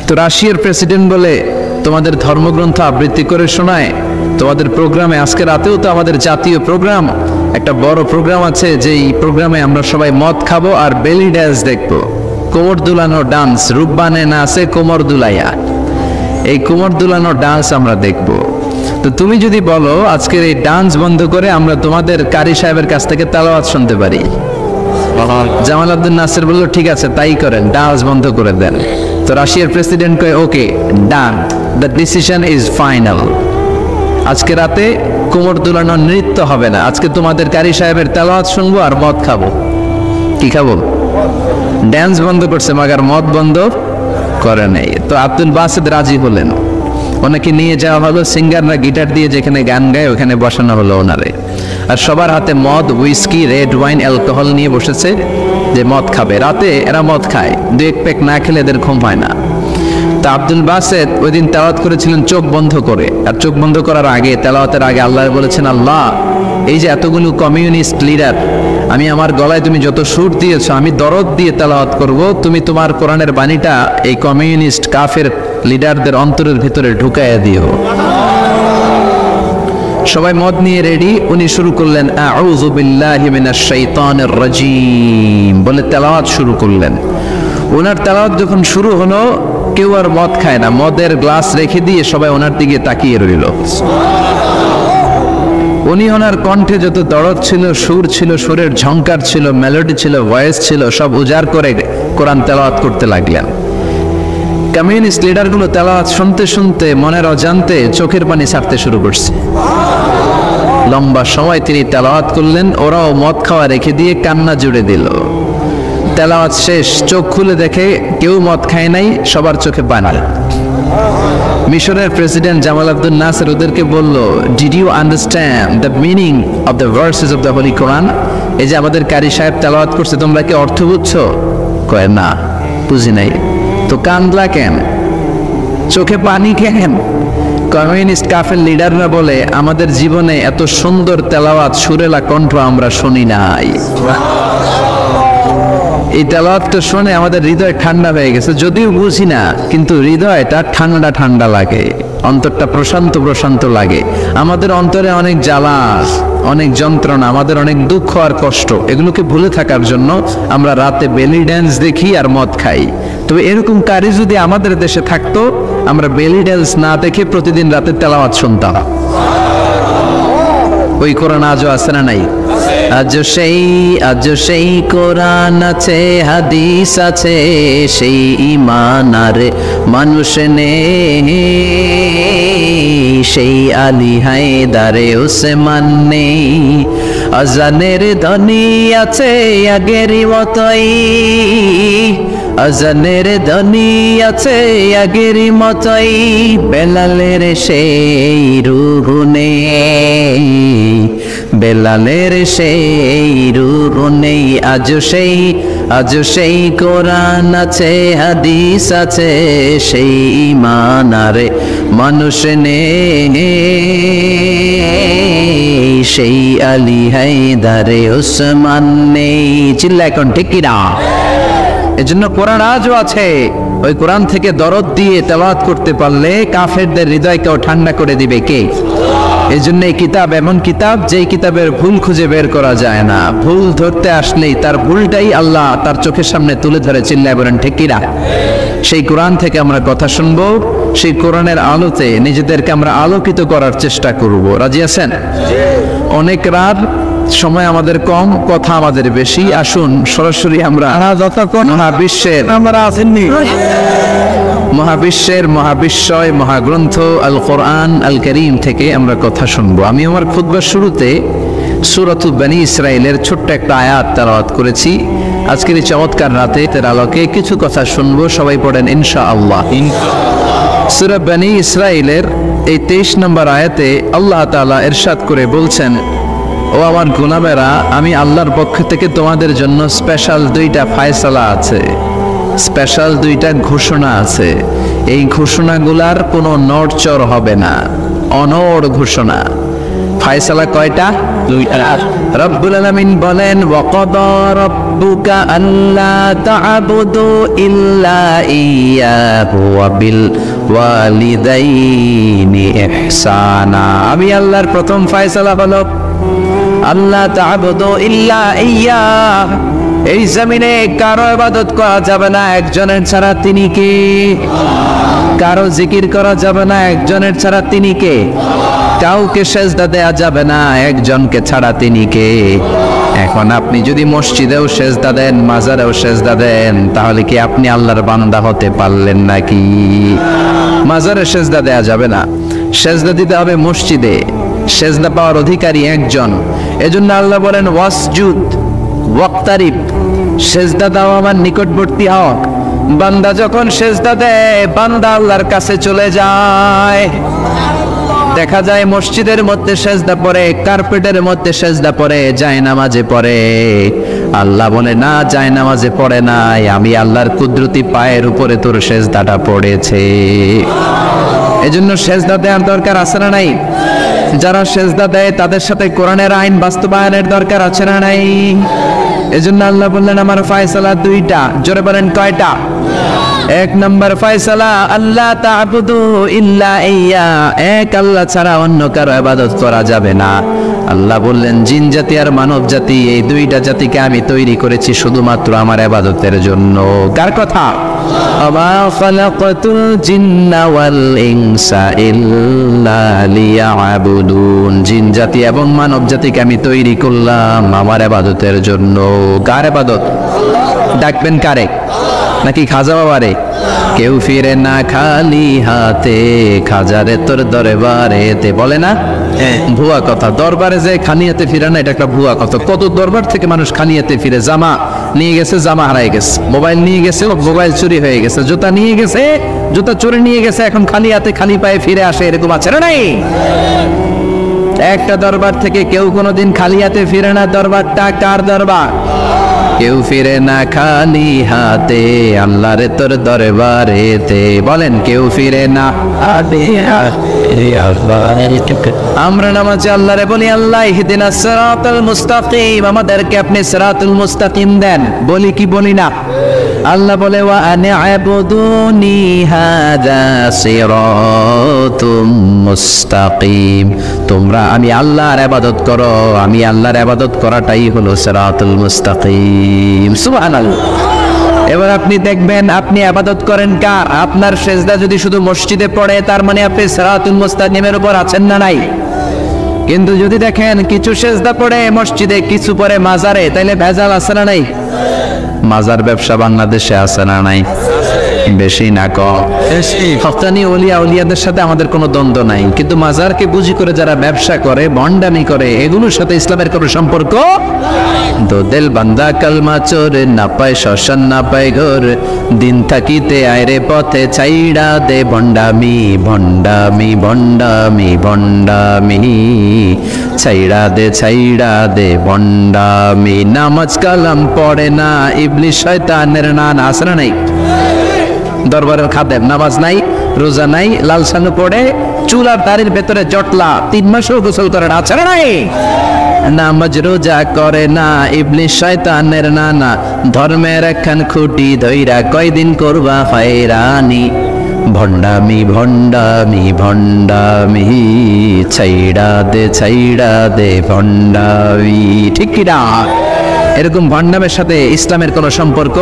তো রাশিয়ার প্রেসিডেন্ট বলে, তোমাদের ধর্মগ্রন্থ আবৃত্তি করে শোনায় তোমাদের প্রোগ্রামে? আজকে রাতেও তো আমাদের জাতীয় প্রোগ্রাম, একটা বড় প্রোগ্রাম আছে, যেই প্রোগ্রামে আমরা সবাই মদ খাবো আর বেলি ড্যান্স দেখবো। কোমর দুলানো ডান্স, রূপবানে নাচে কোমর দুলাইয়া, এই কোমর দুলানো ডান্স আমরা দেখব। তো তুমি যদি বলো আজকের এই ডান্স বন্ধ করে আমরা তোমাদের কারি সাহেবের কাছ থেকে তেলাওয়াত শুনতে পারি, জামাল আব্দুল নাসির বলল ঠিক আছে তাই করেন, ডান্স বন্ধ করে দেন। তো রাশিয়ার প্রেসিডেন্ট কয় ওকে ডান, দ্য ডিসিশন ইজ ফাইনাল। আজকে রাতে কোমর দুলানো নৃত্য হবে না, আজকে তোমাদের কারি সাহেবের তেলাওয়াত শুনবো আর মদ খাবো। কি খাবো? ড্যান্স বন্ধ করছে মাগার মদ বন্ধ করে নাই। তো আব্দুল বাসিত রাজি হলেন, ওনাকে নিয়ে যাওয়া হলো, সিঙ্গাররা গিটার দিয়ে যেখানে গান গায় ওখানে বসানো হলো ওনারে। আর সবার হাতে মদ, উইস্কি, রেড ওয়াইন, অ্যালকোহল নিয়ে বসেছে যে মদ খাবে। রাতে এরা মদ খায়, দু এক প্যাক না খেলে এদের ঘুম হয় না। তা আব্দুল বাসেত ওই দিন তেলাওয়াত করেছিলেন চোখ বন্ধ করে। আর চোখ বন্ধ করার আগে, তেলাওয়াতের আগে আল্লাহ বলেছেন, আল্লাহ এই যে এতগুলো কমিউনিস্ট লিডার, আমি আমার গলায় তুমি যত সুর দিয়েছো, আমি দরদ দিয়ে তেলাওয়াত করব, তুমি তোমার কোরআনের বাণীটা এই কমিউনিস্ট কাফের লিডারদের অন্তরের ভিতরে ঢুকাইয়া দিও। সবাই মদ নিয়ে রেডি, উনি শুরু করলেন আউযু বিল্লাহি মিনাশ শাইতানির রাজীম বলে তেলাওয়াত শুরু করলেন। ওনার তেলাওয়াত যখন শুরু হলো, কেউ আর মদ খায় না, মদের গ্লাস রেখে দিয়ে সবাই ওনার দিকে তাকিয়ে রইল। উনি ওনার কণ্ঠে যত দরদ ছিল, সুর ছিল, সুরের ঝংকার ছিল, মেলোডি ছিল, ভয়েস ছিল, সব উজাড় করে কোরআন তেলাওয়াত করতে লাগলেন। কমিউনিস্ট লিডারগুলো তেলাওয়াত শুনতে শুনতে মনের অজান্তে চোখের পানি ছাড়তে শুরু করছে। লম্বা সময় তিনি তেলাওয়াত করলেন, ওরাও মদ খাওয়া রেখে দিয়ে কান্না জুড়ে দিল। তেলাওয়াত শেষ, চোখ খুলে দেখে কেউ মদ খায় নাই, সবার চোখে পানি। মিশরের প্রেসিডেন্ট জামাল আব্দুল নাসের ওদেরকে বলল, did you understand the meaning of the verses of the holy Quran? এই যে আমাদের কারি সাহেব তেলাওয়াত করছে, তোমরা কি অর্থ বুঝছো? কয় না, বুঝি নাই। তো কান্দলা কেন, চোখে পানি কেন? কমিউনিস্ট কাফের লিডাররা বলে, আমাদের জীবনে এত সুন্দর তেলাওয়াত, সুরেলা কণ্ঠ আমরা শুনি নাই। এই তেলাওয়াতটা শুনে আমাদের হৃদয় ঠান্ডা হয়ে গেছে, যদিও বুঝি না, কিন্তু হৃদয়টা ঠান্ডা ঠান্ডা লাগে, অন্তরটা প্রশান্ত প্রশান্ত লাগে। আমাদের অন্তরে অনেক জ্বালা, অনেক যন্ত্রণা, আমাদের অনেক দুঃখ আর কষ্ট, এগুলোকে ভুলে থাকার জন্য আমরা রাতে বেলি ড্যান্স দেখি আর মদ খাই। তবে এরকম কারি যদি আমাদের দেশে থাকতো, আমরা বেলি ড্যান্স না দেখে প্রতিদিন রাতে তেলাওয়াত শুনতাম। ওই কোরআন আজও আছে না নাই? আজও সেই কোরআন আছে, হাদিস আছে, সেই ঈমান আর মানুষ নেই, সেই আলী হায়দারে উসমান নেই। আজানের ধ্বনি আছে আগেরই মতোই, আজানের ধ্বনি আছে আগেরই মতোই, বেলালের সেই রূহ নেই, বেলালের সেই রূহ নেই। আজও সেই কোরআন আছে, হাদিস আছে, সেই ঈমান আর মানুষ নেই, সেই আলী হায়দারে উসমান নেই। চিল্লা এখন ঠিক কিনা? এজন্য কোরআন আজও আছে। ওই কোরআন থেকে দরদ দিয়ে তেলাওয়াত করতে পারলে কাফেরদের হৃদয়কেও ঠান্ডা করে দিবে কে? এই জন্য এই কিতাব এমন কিতাব, যেই কিতাবের ভুল খুঁজে বের করা যায় না। ভুল ধরতে আসলেই তার ভুলটাই আল্লাহ তার চোখের সামনে তুলে ধরে। চিল্লায় বলেন ঠিক কিনা? সেই কোরআন থেকে আমরা কথা শুনবো, সেই কোরআনের আলোতে নিজেদেরকে আমরা আলোকিত করার চেষ্টা করব। রাজি আছেন? অনেক রাত, সময় আমাদের কম, কথা আমাদের বেশি। আসুন সরাসরি আমরা মহাবিশ্বের মহাবিশ্বয় মহাগ্রন্থ আল কোরআন আল করিম থেকে আমরা কথা শুনবো। আমি আমার খুতবার শুরুতে সূরাতুল বনী ইসরাইলের ছোট্ট একটা আয়াত তেলাওয়াত করেছি। আজকের এই চমৎকার রাতে এর আলোকে কিছু কথা শুনবো। সবাই পড়েন ইনশাআল্লাহ। সূরা বনী ইসরাইলের এই 23 নম্বর আয়াতে আল্লাহ তাআলা ইরশাদ করে বলছেন, ও আমার গোলামেরা, আমি আল্লাহর পক্ষ থেকে তোমাদের জন্য স্পেশাল 2টা ফায়সালা আছে, স্পেশাল 2টা ঘোষণা আছে। এই ঘোষণাগুলার কোনো নড়চড় হবে না, অনড় ঘোষণা। ফায়সালা কয়টা? 2টা। রব্বুল আলামিন বলেন, ওয়াকাদা রাব্বুকা আল্লা তা'বুদু ইল্লা ইয়্যাহু ওয়া বিল ওয়ালিদাইনি ইহসানা। আমি আল্লাহর প্রথম ফায়সালা হলো আল্লাহ তা'বুদু ইল্লা ইয়্যাহ। এই জমিনে কারো ইবাদত করা যাবে না একজনের ছাড়া, তিনি কে? কারো জিকির করা যাবে না একজনের ছাড়া, তিনি কে? কাউকে সেজদা দেয়া যাবে না একজনকে ছাড়া, তিনি কে? এখন আপনি যদি মসজিদেও সেজদা দেন, মাজারেও সেজদা দেন, তাহলে কি আপনি আল্লাহর বান্দা হতে পারলেন নাকি? মাজারে সেজদা দেয়া যাবে না, সেজদা দিতে হবে মসজিদে। সেজদা পাওয়ার অধিকারী একজন। এজন্য আল্লাহ বলেন, ওয়াসজুদ ওয়াক্তারিব, সেজদা দাও আমার নিকটবর্তী হও। বান্দা যখন সেজদা দেয় বান্দা আল্লাহর কাছে চলে যায়। দেখা যায় মসজিদের মধ্যে সেজদা পড়ে, কার্পেটের মধ্যে সেজদা পড়ে, জায়নামাজে পড়ে। আল্লাহ বলে না, জায়নামাজে পড়ে নাই, আমি আল্লাহর কুদরতি পায়ের উপরে তোর সেজদাটা পড়েছে। এজন্য সেজদা দেওয়ার দরকার আছে না নাই? যারা সেজদা দেয় তাদের সাথে কোরআনের আইন বাস্তবায়নের দরকার আছে না নাই? এজন্য আল্লাহ বললেন আমার ফয়সালা দুইটা। জোরে বলেন কয়টা? এক নম্বর ফয়সালা আল্লাহ তা'বুদু ইল্লা ইয়া, এক আল্লাহ ছাড়া অন্য কারো ইবাদত করা যাবে না। আল্লাহ বললেন জিন জাতি আর মানব জাতি, এই দুইটা জাতিকে আমি তৈরি করেছি শুধুমাত্র আমার ইবাদতের জন্য। কার কথা? আমা খালাকাতুল জিন্না ওয়াল ইনসা ইল্লা লিয়াবুদুন, জিন জাতি এবং মানব জাতিকে আমি তৈরি করলাম আমার ইবাদতের জন্য। কার ইবাদত? ডাকবেন কারে? নাকি খাজা বাবারে? কেউ ফিরে না খালি হাতে, খাজারে তোর দরবারেতে, বলে না? ভুয়া কথা। দরবারে যে খালি হাতে ফিরে না, এটা একটা ভুয়া কথা। কত দরবার থেকে মানুষ খালি হাতে ফিরে। জামা নিয়ে গেছে, জামা হারাই গেছে। মোবাইল নিয়ে গেছে, মোবাইল চুরি হয়ে গেছে। জুতা নিয়ে গেছে, জুতা চুরি নিয়ে গেছে, এখন খালি হাতে খালি পায়ে ফিরে আসে। এরকম আছে না নাই? একটা দরবার থেকে কেউ কোনোদিন খালি হাতে ফিরে না। দরবারটা কার দরবার? কেউ ফিরে না খালি হাতে, আল্লাহরে তোর দরবারেতে। বলেন কেউ ফিরে না। আমরা নামাজে আল্লাহরে বলি আল্লাহ ইহদিনাস সিরাতাল মুস্তাকিম, আমাদেরকে আপনি সিরাতুল মুস্তাকিম দেন। বলি কি বলি না? আল্লাহ বলে ওয়া আনি'বুদুনি হাযা সিরাতুম মুস্তাকিম, তোমরা আমি আল্লাহর ইবাদত করো, আমি আল্লাহর ইবাদত করাটাই হলো সিরাতুল মুস্তাকিম। সুবহানাল্লাহ। এবার আপনি দেখবেন আপনি ইবাদত করেন কার? আপনার সেজদা যদি শুধু মসজিদে পড়ে তার মানে আপনি সিরাতুল মুস্তাকিমের উপর আছেন না নাই? কিন্তু যদি দেখেন কিছু সেজদা পড়ে মসজিদে, কিছু পড়ে মাজারে, তাইলে ভেজাল আছে না নাই? মাজার ব্যবসা বাংলাদেশে আছে না নাই? বেশি না কম? হক্কানি ওলিয়া উলিয়াদের সাথে আমাদের কোনো দ্বন্দ্ব নাই, কিন্তু মাজারকে বুঝি করে যারা ব্যবসা করে, ভণ্ডামি করে, এগুলোর সাথে ইসলামের কোনো সম্পর্ক। তো দিল বান্দা কালমা চোর, না পায় শ্মশান না পায় ঘর, দিন থাকিতে আয়রে পথে ছাইড়া দে ভণ্ডামি, ভণ্ডামি ভণ্ডামি ভণ্ডামি, ছাইড়া দে ভণ্ডামি। নামাজ কালাম পড়ে না, ইবলিশ শয়তানের নান। আছে না নাই? দরবারের খাদেম নামাজ নাই, রোজা নাই, লাল সানু পড়ে, চুলার দাড়ির ভেতরে জটলা, 3 মাসও গোসল করে না। আছে না নাই? নামাজ রোজা করে না, ইবলিশ শয়তানের নানা, ধর্মের একখান খুঁটি ধইরা কয়দিন করবা হয়রানি, ভণ্ডামি ভণ্ডামি ভণ্ডামি, ছাইড়া দে ভণ্ডামি। ঠিক কি না? এরকম ভণ্ডামের সাথে ইসলামের কোনো সম্পর্ক।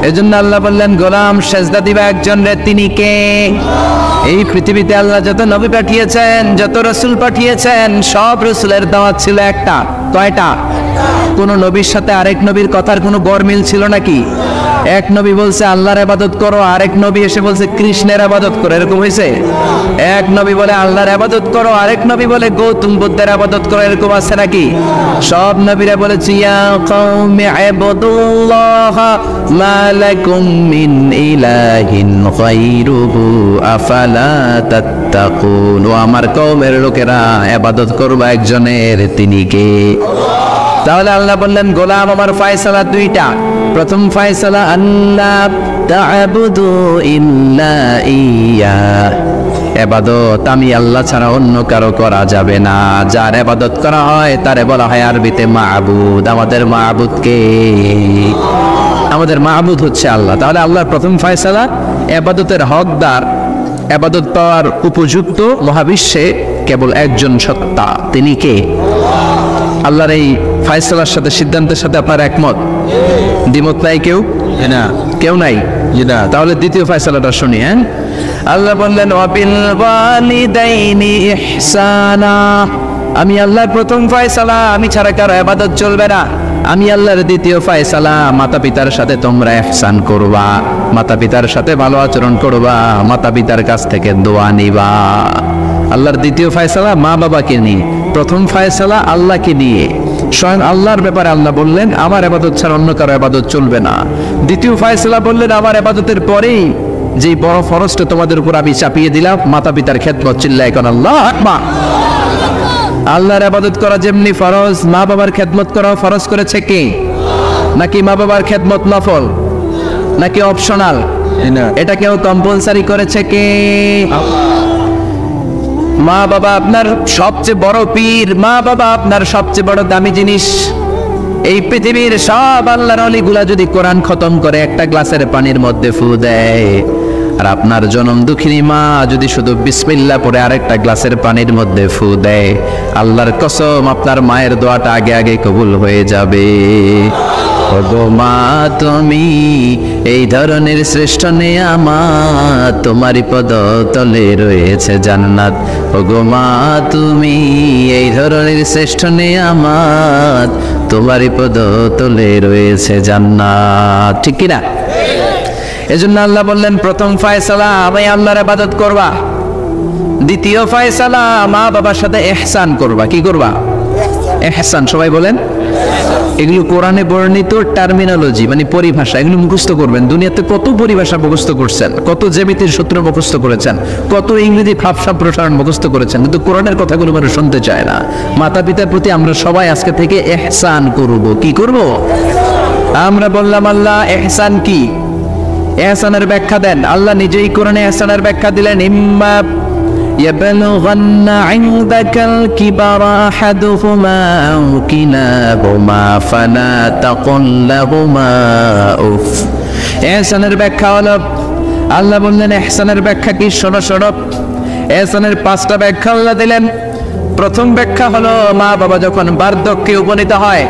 এজন্য আল্লাহ বললেন গোলাম সেজদা দিবা একজন রে, তিনি কে? এই পৃথিবীতে আল্লাহ যত নবী পাঠিয়েছেন, যত রাসূল পাঠিয়েছেন, সব রাসূলের দাওয়াত ছিল একটা। কয়টা? কোন নবীর সাথে আরেক নবীর কথার কোনো গরমিল ছিল নাকি? এক নবী বলছে আল্লাহর ইবাদত করো, আরেক নবী এসে বলছে কৃষ্ণের ইবাদত করো। এরকম হয়েছে? এক নবী বলে আল্লাহর ইবাদত করো, আরেক নবী বলে গৌতম বুদ্ধের ইবাদত করো। এরকম আছে নাকি? সব নবীরা বলেছে ইয়া কওমি ইবুদুল্লাহ মা লাকুম মিন ইলাহিন গায়রুহু আফালা তাত্তাকুন, ও আমার কওমের লোকেরা ইবাদত করবা একজনের, তিনি কে? তাহলে আল্লাহ বললেন গোলাম আমার ফয়সালা দুইটা। প্রথম ফয়সালা আল্লাহ তা'বুদু ইল্লা ইয়া, ইবাদত আমি আল্লাহ ছাড়া অন্য কারো করা যাবে না। যার ইবাদত করা হয় তারে বলা হয় আরবিতে মাবুদ। আমাদের মাবুদ কে? আমাদের মাবুদ হচ্ছে আল্লাহ। তাহলে আল্লাহর প্রথম ফয়সালা ইবাদতের হকদার, ইবাদত পাওয়ার উপযুক্ত মহাবিশ্বে কেবল একজন সত্তা, তিনি কে? আল্লাহর এই ফয়সালার সাথে, সিদ্ধান্তের সাথে আপনার একমত? দ্বিমত নাই কেউ? না, কেউ নাই। না, তাহলে দ্বিতীয় ফয়সালাটা শুনি। হ্যাঁ, আল্লাহ বললেন ওয়াবিল ওয়ালিদাইনি ইহসানা, আমি আল্লাহর প্রথম ফয়সালা, আমি ছাড়া কারো ইবাদত চলবে না। আমি আল্লাহর দ্বিতীয় ফয়সালা, মাতা পিতার সাথে তোমরা ইহসান করবা, মাতা পিতার সাথে ভালো আচরণ করবা, মাতা পিতার কাছ থেকে দোয়া নিবা। আল্লাহর দ্বিতীয় ফয়সালা মা বাবাকে নিয়ে, প্রথম ফয়সালা আল্লাহকে নিয়ে। স্বয়ং আল্লাহর ব্যাপারে আল্লাহ বললেন আমার ইবাদত ছাড়া অন্য কারো ইবাদত চলবে না। দ্বিতীয় ফয়সালা বললেন আমার ইবাদতের পরেই যে বড় ফরজটা তোমাদের উপর আমি চাপিয়ে দিলাম, মাতা পিতার খেদমত। চিল্লায় এখন আল্লাহু আকবার। আল্লাহর ইবাদত করা যেমনি ফরজ, মা বাবার খেদমত করা ফরজ করেছে কে? নাকি মা বাবার খেদমত নফল, নাকি অপশনাল? এটা কেউ কম্পালসারি করেছে কে? মা বাবা আপনার সবচেয়ে বড় পীর, মা বাবা আপনার সবচেয়ে বড় দামি জিনিস। এই পৃথিবীর সব আল্লাহর ওলিগুলা যদি কোরআন খতম করে একটা গ্লাসের পানির মধ্যে ফু দেয়, আর আপনার জনম দুঃখিনী মা যদি শুধু বিসমিল্লাহ পড়ে আরেকটা গ্লাসের পানির মধ্যে ফু দেয়, আল্লাহর কসম আপনার মায়ের দোয়াটা আগে আগে কবুল হয়ে যাবে। ওগো মা তুমি এই ধরনের শ্রেষ্ঠ নেয়ামত, তোমারই পদতলে রয়েছে জান্নাত। ওগো মা তুমি এই ধরনের শ্রেষ্ঠ নেয়ামত, তোমারই পদতলে রয়েছে জান্নাত। ঠিক কিনা? এজন্য আল্লাহ বললেন প্রথম ফয়সালা আমি আল্লাহর ইবাদত করবা, দ্বিতীয় ফয়সালা মা বাবার সাথে ইহসান করবা। কি করবা? ইহসান। সবাই বলেন। এগুলো কোরআনে বর্ণিত টার্মিনোলজি, মানে পরিভাষা, এগুলো মুখস্থ করবেন। দুনিয়াতে কত পরিভাষা মুখস্থ করছেন, কত জ্যামিতির সূত্র মুখস্থ করেছেন, কত ইংরেজি ভাবসাব প্রসারণ মুখস্থ করেছেন, কিন্তু কোরআনের কথাগুলো মানুষ শুনতে চায় না। মাতা পিতার প্রতি আমরা সবাই আজকে থেকে ইহসান করব। কি করব? আমরা বললাম আল্লাহ ইহসান কি? ইহসানের ব্যাখ্যা দেন। আল্লাহ নিজেই কোরআনে ইহসানের ব্যাখ্যা দিলেন, ইম্মা يبلغن عندك الكبر أحدهما أو كلاهما فلا تقل لهما أف। ইহসানের ব্যাখ্যা হলো, আল্লাহ বললেন ইহসানের ব্যাখ্যা কি? শোনো শোনো। ইহসানের 5টা ব্যাখ্যা আল্লাহ দিলেন। প্রথম ব্যাখ্যা হলো মা বাবা যখন বার্ধক্যে উপনীত হয়,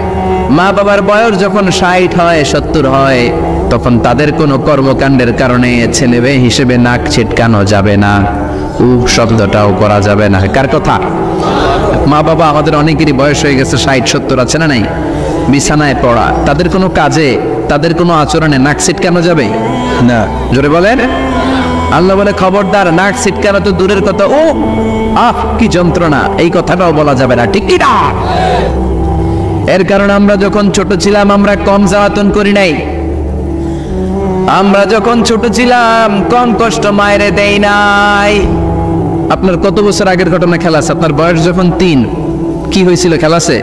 মা বাবার বয়স যখন 60 হয় 70 হয়, তখন তাদের কোনো কর্মকাণ্ডের কারণে ছেলে মেয়ে হিসেবে নাক ছিটকানো যাবে না, উফ শব্দটাও করা যাবে না। কার কথা? মা বাবা আমাদের অনেকেরই বয়স হয়ে গেছে 60-70 আছে না নাই? বিছানায় পড়া, তাদের কোনো কাজে, তাদের কোনো আচরণে নাক ছিটকানো যাবে না। জোরে বলেন। আল্লাহ বলে খবরদার, নাক ছিটকানো তো দূরের কথা, ও আহ কি যন্ত্রণা, এই কথাটাও বলা যাবে না। ঠিক কি না? এর কারণ আমরা যখন ছোট ছিলাম আমরা কম জ্বালাতন করি নাই। আমরা যখন ছোট ছিলাম কম কষ্ট মায়েরে দেই নাই। আপনার কত বছর আগের ঘটনা খেলা আছে? আপনার বয়স যখন 3, কি হয়েছিল? খেলা আছে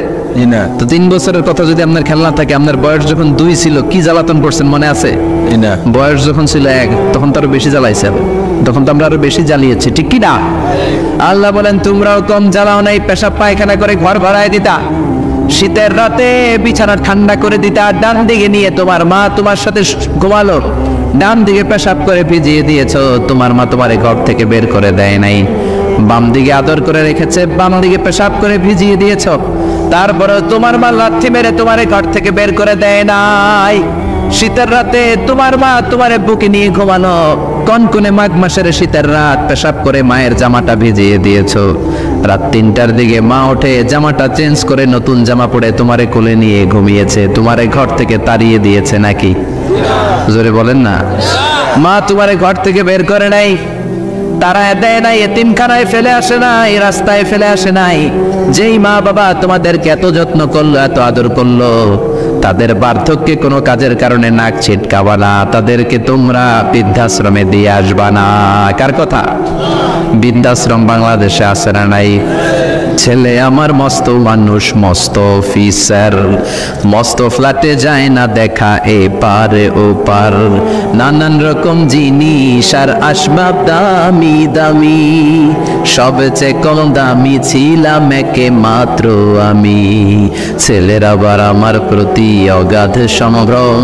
না। তো 3 বছরের কথা যদি আপনার খেলনা থাকে, আপনার বয়স যখন 2 ছিল কি জ্বালাতন করছেন মনে আছে? না। বয়স যখন ছিল 1 তখন তো আরো বেশি জ্বালাইছে, তখন তো আমরা আরো বেশি জ্বালিয়েছি। ঠিক কি না? আল্লাহ বলেন তোমরাও কম জ্বালাও নাই, পেশাব পায়খানা করে ঘর ভরায় দিতা, শীতের রাতে বিছানা ঠান্ডা করে দিতা, ডান দিকে নিয়ে তোমার মা তোমার সাথে ঘুমালো, ডান দিকে পেশাব করে ভিজিয়ে দিয়েছো, তোমার মা তোমার ঘর থেকে বের করে দেয় নাই। বাম দিকে আদর করে রেখেছে, বাম দিকে পেশাব করে ভিজিয়ে দিয়েছো, তারপরে তোমার মা লাথি মেরে তোমার ঘর থেকে বের করে দেয় নাই। শীতের রাতে তোমার মা তোমার বুকে নিয়ে ঘুমানো, কনকনে মাঘ মাসের শীতের রাত পেশাব করে মায়ের জামাটা ভিজিয়ে দিয়েছো, রাত 3টার দিকে মা ওঠে জামাটা চেঞ্জ করে নতুন জামা পরে তোমারে কোলে নিয়ে ঘুমিয়েছে, তোমারে ঘর থেকে তাড়িয়ে দিয়েছে নাকি? জোরে বলেন না। মা তোমারে ঘর থেকে বের করে নাই, তারায় দেয় নাই, এতিমখানায় ফেলে আসে নাই, রাস্তায় ফেলে আসে নাই। যেই মা বাবা তোমাদেরকে এত যত্ন করলো, এত আদর করলো, তাদের বার্ধক্যে কোনো কাজের কারণে নাক ছিটকাবা না, তাদেরকে তোমরা বৃদ্ধাশ্রমে দিয়ে আসবা না। কার কথা? বৃদ্ধাশ্রম বাংলাদেশে আছে না নাই? ছেলে আমার মস্ত মানুষ, মস্ত অফিসার, মস্ত ফ্ল্যাটে যায় না দেখা এপারে ওপার, নানান রকম জিনিস আর আসবাব দামি দামি, সবচেয়ে কম দামি ছিলাম একে মাত্র আমি। ছেলের আবার আমার প্রতি অগাধ সম্ভ্রম,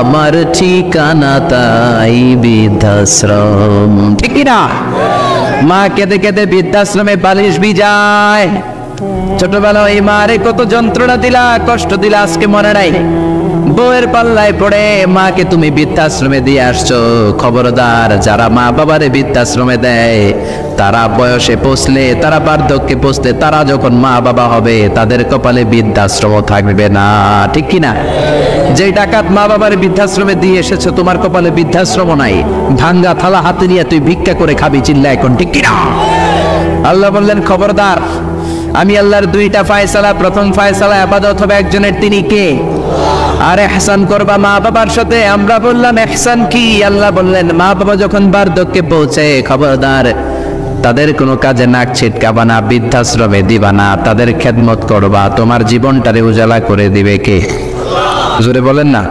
আমার ঠিকানা তাই বৃদ্ধাশ্রম। ঠিক না? মা কেঁদে কেঁদে বৃদ্ধাশ্রমে বালিশ ভিজায়। ছোটবেলা ওই মারে কত যন্ত্রণা দিলা, কষ্ট দিলা, আজকে মনে নাই? বউয়ের পাল্লায় পড়ে মাকে তুমি বৃদ্ধাশ্রমে দিয়ে আসছো। খবরদার, যারা মা বাবারে বৃদ্ধাশ্রমে দেয় তারা বয়সে পৌঁছলে, তারা বার্ধক্যে পৌঁছলে, তারা যখন মা বাবা হবে তাদের কপালে বৃদ্ধাশ্রম থাকবে না। ঠিক কিনা? যেই ডাকাত মা বাবার বৃদ্ধাশ্রমে দিয়ে এসেছো তোমার কপালে বৃদ্ধাশ্রম নাই, ভাঙ্গা থালা হাতে নিয়ে তুই ভিক্ষা করে খাবি। চিল্লা এখন। ঠিক কিনা? আল্লাহ বললেন খবরদার, আমি আল্লাহর দুইটা ফায়সালা, প্রথম ফায়সালা ইবাদত হবে একজনের, তিনি কে? আর ইহসান করবা মা বাবার সাথে। আমরা বললাম ইহসান কি? আল্লাহ বললেন মা বাবা যখন বার্ধক্যে পৌঁছে, খবরদার তাদের কোনো কাজে নাক ছিটকাবা না, বৃদ্ধাশ্রমে দিবা না, তাদের খেদমত করবা। তোমার জীবনটারে উজালা করে দিবে কে? জোরে বলেন না।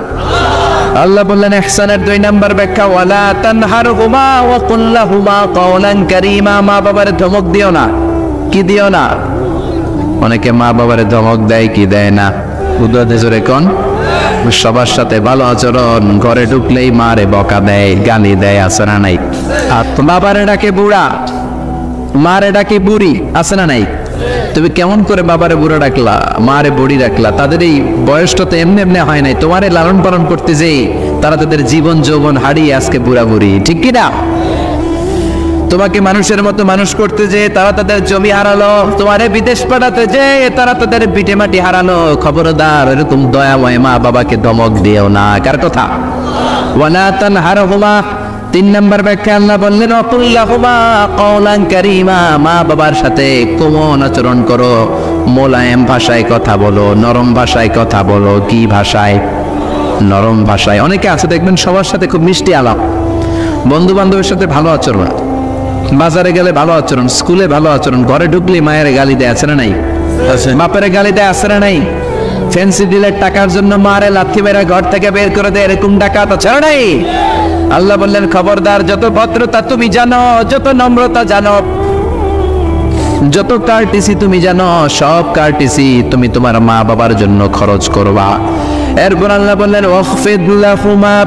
আল্লাহ বললেন ইহসানের 2 নাম্বার ব্যাখ্যা, ওয়ালা তানহারহুমা ওয়া কুল লাহুমা কাওলান কারীমা। মা বাবার ধমক দিও না। কি দিও না? অনেকে মা বাবার ধমক দেয়, কি দেয় না? উদাহরণ জোরে কোন? সবার সাথে ভালো আচরণ, ঘরে ঢুকলেই মারে বকা দেয়, গালি দেয়, আছে না নাই? আর বাবারে ডাকে বুড়া, মারে ডাকে বুড়ি, আছে না নাই? তুমি কেমন করে বাবারে বুড়া ডাকলা, মারে বুড়ি ডাকলা? তাদের এই বয়সটা তো এমনি এমনি হয় নাই। তোমারে লালন পালন করতে যেই তারা তাদের জীবন যৌবন হারিয়ে আজকে বুড়া বুড়ি, ঠিক কি না? তোমাকে মানুষের মতো মানুষ করতে যে তারা তাদের জমি হারালো, তোমারে বিদেশ পাঠাতে যে তারা তাদের ভিটে মাটি হারালো। খবরদার এরকম দয়াময় মা বাবাকে ধমক দিও না। কার কথা? ওয়ালা তানহারহুমা। 3 নাম্বার ব্যাখ্যা আল্লাহ বললেন ওয়াকুল লাহুমা কাওলান কারীমা। মা বাবার সাথে কোমল আচরণ করো, মোলায়েম ভাষায় কথা বলো, নরম ভাষায় কথা বলো। কি ভাষায়? নরম ভাষায়। অনেকে আছে দেখবেন সবার সাথে খুব মিষ্টি আলাপ, বন্ধু বান্ধবের সাথে ভালো আচরণ, বাজারে গেলে ভালো আচরণ, স্কুলে ভালো আচরণ, ঘরে ঢুকলে মায়ের গালি দেয়, আছে না নাই? বাপের গালি দেয়, আছে না নাই? ফ্যান্সি ডিলের টাকার জন্য মারে লাথি মেরে ঘর থেকে বের করে দেয়, এরকম ডাকাত আছে না নাই? আল্লাহ বললেন খবরদার, যত ভদ্রতা তুমি জানো, যত নম্রতা জানো, যত কার্টিসি তুমি জানো, সব কার্টিসি তুমি তোমার মা বাবার জন্য খরচ করবা। এরপর আল্লাহ বললেন ওয়াখফিদ লাহুমা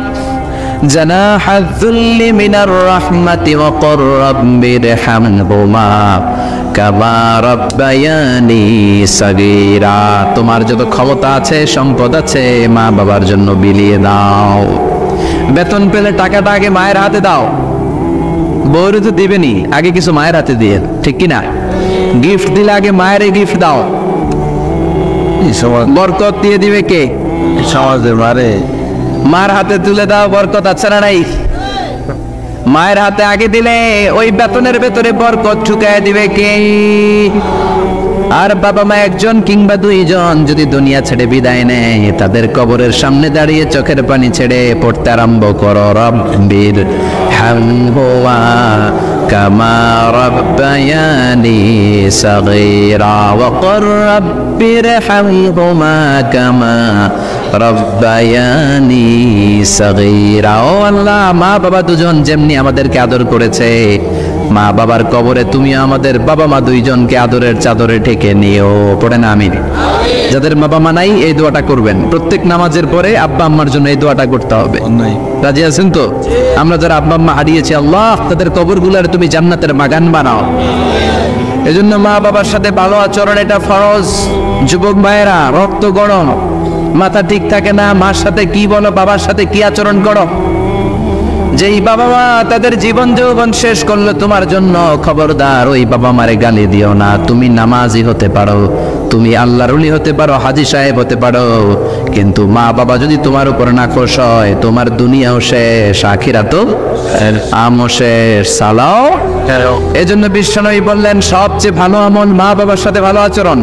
জানাহায যুল্লি মিনার রাহমাতি ওয়া কুর রাব্বিরহামহুমা কামা রাব্বায়ানি সাগীরা। তোমার যত ক্ষমতা আছে, সম্পদ আছে, মা বাবার জন্য বিলিয়ে দাও। বেতন পেলে টাকাটা আগে মায়ের হাতে দাও। বউরে তো দিবেনি, আগে কিছু মায়ের হাতে দিয়ে, ঠিক কি না? গিফট দিলে আগে মায়ের গিফট দাও। বরকত দিয়ে দিবে কে? সমাজের মারে মার হাতে তুলে দাও, বরকত আছে না নাই? মায়ের হাতে আগে দিলে ওই বেতনের ভেতরে বরকত ঢুকায় দিবে কে? আর বাবা মা একজন কিংবা 2 জন যদি দুনিয়া ছেড়ে বিদায় নেয়, তাদের কবরের সামনে দাঁড়িয়ে চোখের পানি ছেড়ে পড়তে আরম্ভ করো রব্বির হামহুমা কামা রাব্বায়ানি সাগীরা ওয়া কুর রাব্বির হামহুমা কামা রাব্বায়ানি সাগীরা। ও আল্লাহ, মা বাবা দুজন যেমনি আমাদেরকে আদর করেছে, মা বাবার কবরে তুমি আমাদের বাবা মা 2 জনকে আদরের চাদরে ঢেকে নিও। পড়ে না আমিন। যাদের বাবা মা নাই এই দোয়াটা করবেন, প্রত্যেক নামাজের পরে আব্বা আম্মার জন্য এই দোয়াটা করতে হবে। রাজি আছেন তো? আমরা যারা আব্বা আম্মা হারিয়েছি, আল্লাহ তাদের কবরগুলোর তুমি জান্নাতের বাগান বানাও। এজন্য মা বাবার সাথে ভালো আচরণ এটা ফরজ। যুবক ভাইয়েরা, রক্ত গরম, মাথা ঠিক থাকে না, মার সাথে কি বলো, বাবার সাথে কি আচরণ করো। যেই বাবা মা তাদের জীবন যৌবন শেষ করলো তোমার জন্য, খবরদার ওই বাবা মারে গালি দিও না। তুমি নামাজি হতে পারো, তুমি আল্লাহর ওলি হতে পারো, হাজী সাহেব হতে পারো, কিন্তু মা বাবা যদি তোমার উপর নাখোশ হয়, তোমার দুনিয়াও শেষ, আখিরাতও আমও শেষ। সালাও। এজন্য বিশ্বনবী বললেন সবচেয়ে ভালো আমল মা বাবার সাথে ভালো আচরণ।